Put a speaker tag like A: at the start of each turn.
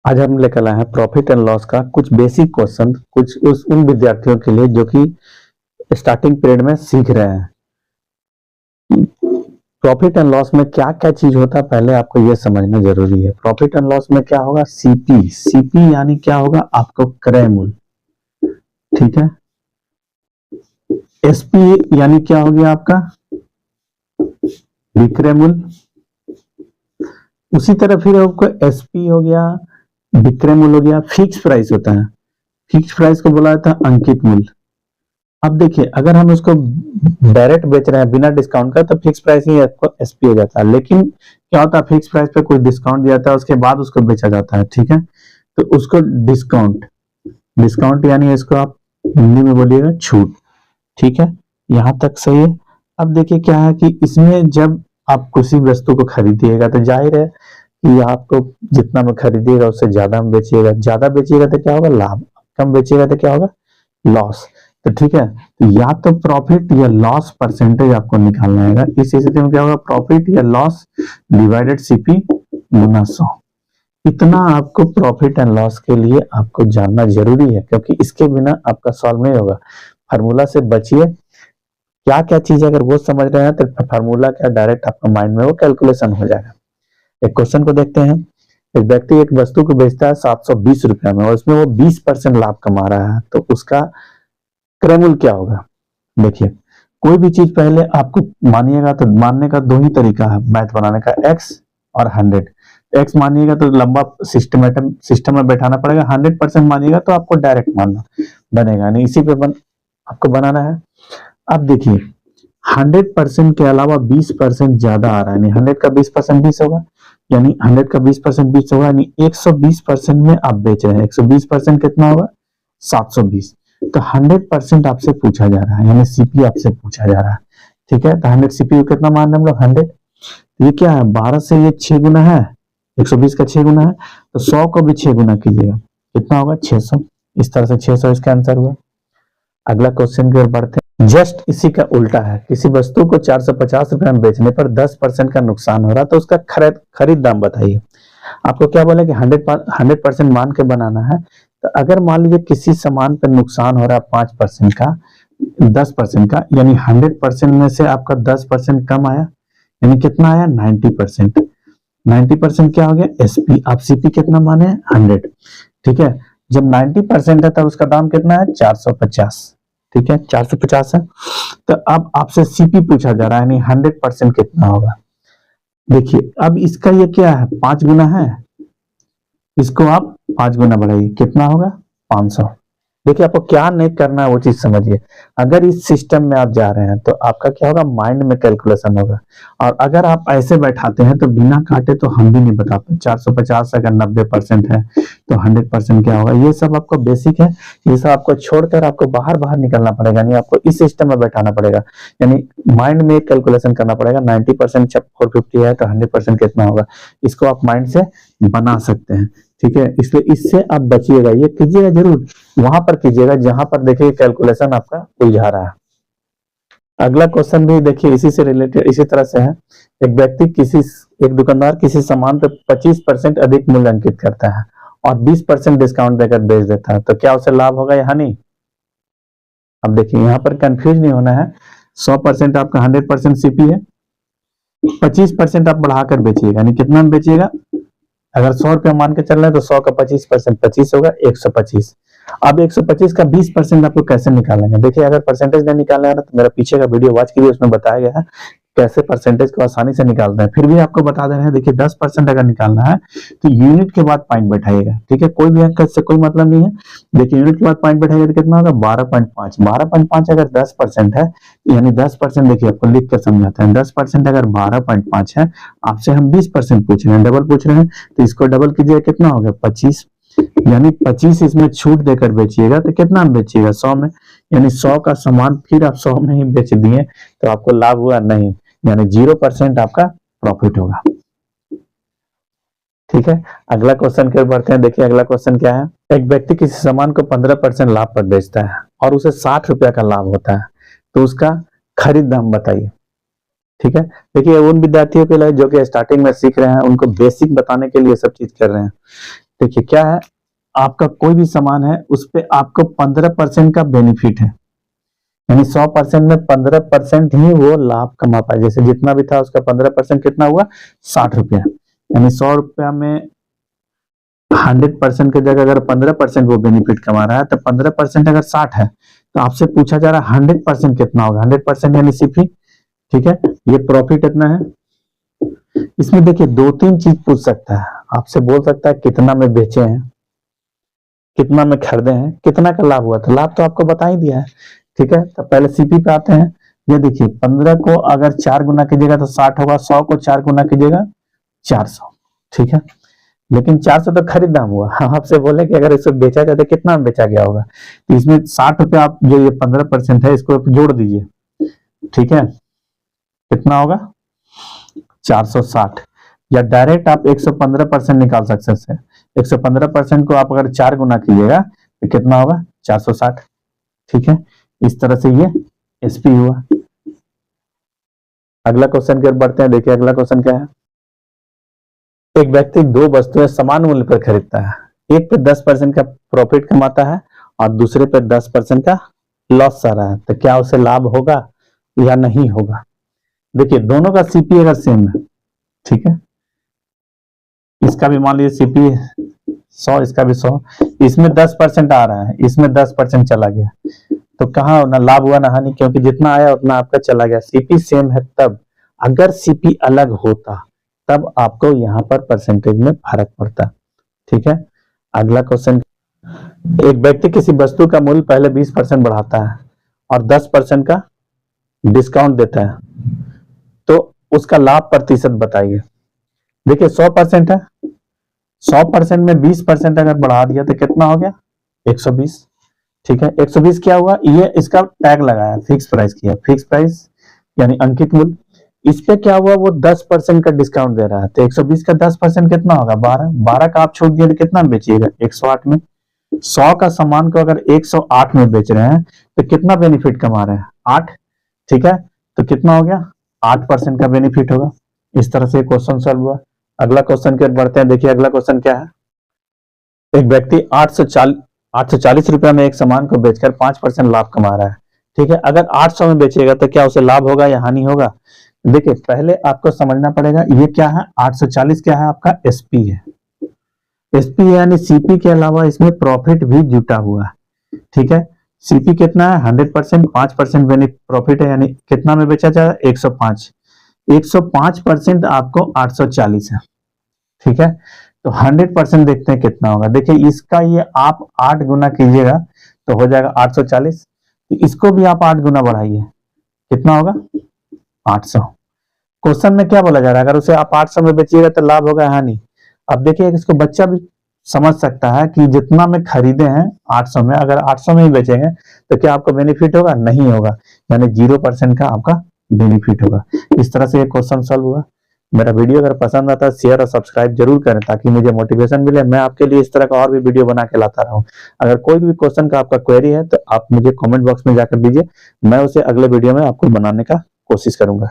A: आज हम लेकर आए हैं प्रॉफिट एंड लॉस का कुछ बेसिक क्वेश्चन, कुछ उन विद्यार्थियों के लिए जो कि स्टार्टिंग पीरियड में सीख रहे हैं। प्रॉफिट एंड लॉस में क्या क्या चीज होता है पहले आपको यह समझना जरूरी है। प्रॉफिट एंड लॉस में क्या होगा, सीपी। सीपी यानी क्या होगा, आपको क्रय मूल्य, ठीक है। एसपी यानी क्या हो गया, आपका विक्रय मूल्य। उसी तरह फिर आपको एसपी हो गया, विक्रय मूल्य हो गया। फिक्स प्राइस होता है, फिक्स प्राइस को बोला जाता है अंकित मूल्य। अब देखिए, अगर हम उसको डायरेक्ट बेच रहे हैं बिना डिस्काउंट का तो फिक्स प्राइस ही आपको एसपी हो जाता है। लेकिन क्या होता है, फिक्स प्राइस पे कोई डिस्काउंट दिया जाता है, उसके बाद उसको बेचा जाता है, ठीक है। तो उसको डिस्काउंट, डिस्काउंट यानी इसको आप हिंदी में बोलिएगा छूट, ठीक है। यहां तक सही है। अब देखिए क्या है कि इसमें जब आप किसी वस्तु को खरीदिएगा तो जाहिर है कि आपको जितना में खरीदिएगा उससे ज्यादा में बेचिएगा। ज्यादा बेचिएगा तो क्या होगा, लाभ। कम बेचिएगा तो क्या होगा, लॉस। तो ठीक है, तो या तो प्रॉफिट या लॉस परसेंटेज आपको निकालना है। इस स्थिति में क्या होगा, प्रॉफिट या लॉस डिवाइडेड सीपी गुना 100। इतना आपको प्रॉफिट एंड लॉस के लिए आपको जानना जरूरी है, क्योंकि इसके बिना आपका सॉल्व नहीं होगा। फार्मूला से बचिए। क्या क्या चीज अगर वो समझ रहे हैं तो फार्मूला क्या डायरेक्ट आपका माइंड में वो कैलकुलेशन हो जाएगा। एक क्वेश्चन को देखते हैं। एक व्यक्ति एक वस्तु को बेचता है 720 रुपया में और उसमें वो 20% लाभ कमा रहा है, तो उसका क्रय मूल्य क्या होगा। देखिए, कोई भी चीज पहले आपको मानिएगा तो मानने का दो ही तरीका है मैथ बनाने का, एक्स और 100। एक्स मानिएगा तो लंबा सिस्टम में बैठाना पड़ेगा, 100% मानिएगा तो आपको डायरेक्ट मानना बनेगा, नहीं इसी पे आपको बनाना है। अब देखिए, 100% के अलावा 20% ज्यादा आ रहा है, यानी 100 का 20% 20 होगा, यानी 100 का 20% 20 होगा, यानी 120% में आप बेच रहे हैं। 120% कितना होगा, 720। तो 100% आपसे पूछा जा रहा है, यानी सीपी आपसे पूछा जा रहा है, ठीक है। तो 100 सीपी को कितना मान रहे हम लोग, 100। ये क्या है, 12 से ये 6 गुना है, 120 का 6 गुना है, तो 100 को भी 6 गुना कीजिएगा, कितना होगा 600। इस तरह से 600 इसका आंसर हुआ। अगला क्वेश्चन की ओर बढ़ते हैं। जस्ट इसी का उल्टा है, किसी वस्तु को 450 रुपए में बेचने पर 10% का नुकसान हो रहा है, तो उसका खरीद दाम बताइए। आपको क्या बोला कि 100% मान के बनाना है। तो अगर मान लीजिए किसी सामान पर नुकसान हो रहा है 5% का, 10% का, यानी 100% में से आपका 10% कम आया, यानी कितना आया 90%। 90% क्या हो गया, एसपी। आप सीपी कितना माने, 100, ठीक है। जब 90% है तब उसका दाम कितना है, 450, ठीक है, 450 है। तो अब आपसे सीपी पूछा जा रहा है, यानी 100% कितना होगा। देखिए, अब इसका ये क्या है, 5 गुना है, इसको आप 5 गुना बढ़ाइए, कितना होगा 500। देखिए, आपको क्या नहीं करना है वो चीज समझिए। अगर इस सिस्टम में आप जा रहे हैं तो आपका क्या होगा, माइंड में कैलकुलेशन होगा। और अगर आप ऐसे बैठाते हैं तो बिना काटे तो हम भी नहीं बता पाते। 450 अगर 90% है तो 100% क्या होगा, ये सब आपको बेसिक है। ये सब आपको छोड़कर आपको बाहर बाहर निकलना पड़ेगा, यानी आपको इस सिस्टम में बैठाना पड़ेगा, यानी माइंड में कैलकुलेशन करना पड़ेगा। 90% जब 450 है तो 100% कितना होगा, इसको आप माइंड से बना सकते हैं, ठीक है। इसलिए इससे आप बचिएगा, ये कीजिएगा जरूर, वहां पर कीजिएगा जहां पर देखिए कैलकुलेशन आपका उलझा रहा है। अगला क्वेश्चन भी देखिए इसी से रिलेटेड, इसी तरह से है। एक दुकानदार किसी सामान पर 25% अधिक मूल्य अंकित करता है और 20% डिस्काउंट देकर बेच देता है, तो क्या उसे लाभ होगा या हानि। अब देखिए, यहाँ पर कंफ्यूज नहीं होना है। 100% आपका 100% सीपी है, 25% आप बढ़ाकर बेचिएगा, यानी कितना में बेचिएगा। अगर 100 रुपया मान के चल रहे हैं तो 100 का 25% 25 होगा, 125। अब 125 का 20% आपको कैसे निकालेंगे। देखिए, अगर परसेंटेज नहीं निकालना है ना तो मेरा पीछे का वीडियो वॉच कीजिए, उसमें बताया गया है कैसे परसेंटेज को आसानी से निकालते हैं। फिर भी आपको बता दे रहे हैं, देखिए 10% अगर निकालना है तो यूनिट के बाद पॉइंट बैठाइएगा, ठीक है। कोई भी अंक से कोई मतलब नहीं है। देखिए, यूनिट के बाद पॉइंट बैठाइएगा तो कितना होगा, 12.5। 12.5 अगर 10% है, यानी 10%, देखिए आपको लिख कर समझाते हैं। 10% अगर 12.5 है, आपसे हम 20% पूछ रहे हैं, डबल पूछ रहे हैं, तो इसको डबल कीजिएगा, कितना हो गया 25, यानी 25 इसमें छूट देकर बेचिएगा तो कितना में बेचिएगा, 100 में, यानी 100 का सामान फिर आप 100 में ही बेच दिए तो आपको लाभ हुआ नहीं, यानी 0% आपका प्रॉफिट होगा, ठीक है। अगला क्वेश्चन की ओर बढ़ते हैं। देखिए, अगला क्वेश्चन क्या है। एक व्यक्ति किसी सामान को 15% लाभ पर बेचता है और उसे 60 रुपया का लाभ होता है, तो उसका खरीद दाम बताइए, ठीक है। देखिए, उन विद्यार्थियों के लिए जो कि स्टार्टिंग में सीख रहे हैं, उनको बेसिक बताने के लिए सब चीज कर रहे हैं, देखिए क्या है, आपका कोई भी सामान है उस पे आपको 15% का बेनिफिट है, यानी 100% में 15% ही वो लाभ कमा पाए। जैसे जितना भी था उसका 15% कितना हुआ, 60 रुपया, यानी 100 रुपया में 100% की जगह अगर 15% वो बेनिफिट कमा रहा है तो 15% अगर 60 है तो आपसे पूछा जा रहा है 100% कितना होगा, 100% यानी सीपी। ठीक है, ये प्रॉफिट इतना है। इसमें देखिए 2-3 चीज पूछ सकता है, आपसे बोल सकता है कितना में बेचे हैं, कितना में खरीदे हैं, कितना का लाभ हुआ था, लाभ तो आपको बता ही दिया है। ठीक है, तो पहले सीपी पे आते हैं। ये देखिए 15 को अगर 4 गुना कीजिएगा तो 60 होगा, 100 को 4 गुना कीजिएगा 400। ठीक है, लेकिन 400 तो खरीद दाम हुआ। हाँ, आपसे बोले कि अगर इसे बेचा जाए तो कितना में बेचा गया होगा, तो इसमें 60 रुपया आप जो ये 15% है इसको जोड़ दीजिए। ठीक है, कितना होगा 460, या डायरेक्ट आप 115% निकाल सकते हैं। 115% को आप अगर 4 गुना कीजिएगा तो कितना होगा 460। ठीक है, इस तरह से ये एसपी हुआ। अगला क्वेश्चन की ओर बढ़ते हैं। देखिए अगला क्वेश्चन क्या है, एक व्यक्ति 2 वस्तुएं समान मूल्य पर खरीदता है, एक पे 10% का प्रॉफिट कमाता है और दूसरे पे 10% का लॉस आ रहा है, तो क्या उसे लाभ होगा या नहीं होगा। देखिए दोनों का सीपी अगर सेम है, ठीक है, इसका भी मान लीजिए सीपी 100, इसका भी 100, इसमें 10% आ रहा है, इसमें 10% चला गया, तो कहाँ ना लाभ हुआ ना हानि, क्योंकि जितना आया उतना आपका चला गया। सीपी सेम है तब, अगर सीपी अलग होता तब आपको यहाँ पर परसेंटेज में फर्क पड़ता। ठीक है, अगला क्वेश्चन, एक व्यक्ति किसी वस्तु का मूल्य पहले 20% बढ़ाता है और 10% का डिस्काउंट देता है, तो उसका लाभ प्रतिशत बताइए। देखिए 100% है, 100% में 20% अगर बढ़ा दिया तो कितना हो गया 120। ठीक है, 120 क्या हुआ, ये इसका टैग लगाया, फिक्स प्राइस किया, फिक्स प्राइस यानी अंकित मूल्य। इस पे क्या हुआ, वो 10% का डिस्काउंट दे रहा है, तो 120 का 10% कितना होगा 12 का आप छूट दिए तो कितना में बेचिएगा 108 में। 100 का सामान को अगर 108 में बेच रहे हैं तो कितना बेनिफिट कमा रहे हैं 8। ठीक है, तो कितना हो गया 8% का बेनिफिट होगा। इस तरह से क्वेश्चन सॉल्व हुआ। अगला क्वेश्चन की ओर बढ़ते हैं। देखिए अगला क्वेश्चन क्या है, एक व्यक्ति 840 रुपया में एक सामान को बेचकर 5% लाभ कमा रहा है। ठीक है, अगर 800 में बेचेगा तो क्या उसे लाभ होगा या हानि होगा। देखिए पहले आपको समझना पड़ेगा ये क्या है, 840 क्या है आपका एसपी है, एसपी यानी सीपी के अलावा इसमें प्रॉफिट भी जुटा हुआ है। ठीक है, सीपी कितना है 100%, 5% प्रॉफिट है, यानी कितना में बेचा जाए 105, 105% आपको 840 है। ठीक है, तो 100% देखते हैं कितना होगा। देखिए इसका ये आप 8 गुना कीजिएगा तो हो जाएगा 840, तो इसको भी आप 8 गुना बढ़ाइए, कितना होगा 800। क्वेश्चन में क्या बोला जा रहा है, अगर उसे आप 800 में बेचिएगा तो लाभ होगा हानि। अब देखिए इसको बच्चा भी समझ सकता है कि जितना में खरीदे हैं 800 में, अगर 800 में ही बेचेंगे तो क्या आपको बेनिफिट होगा, नहीं होगा, यानी 0% का आपका बेनिफिट होगा। इस तरह से ये क्वेश्चन सॉल्व हुआ। मेरा वीडियो अगर पसंद आता है शेयर और सब्सक्राइब जरूर करें ताकि मुझे मोटिवेशन मिले, मैं आपके लिए इस तरह का और भी वीडियो बना के लाता रहूं। अगर कोई भी क्वेश्चन का आपका क्वेरी है तो आप मुझे कमेंट बॉक्स में जाकर दीजिए, मैं उसे अगले वीडियो में आपको बनाने का कोशिश करूंगा।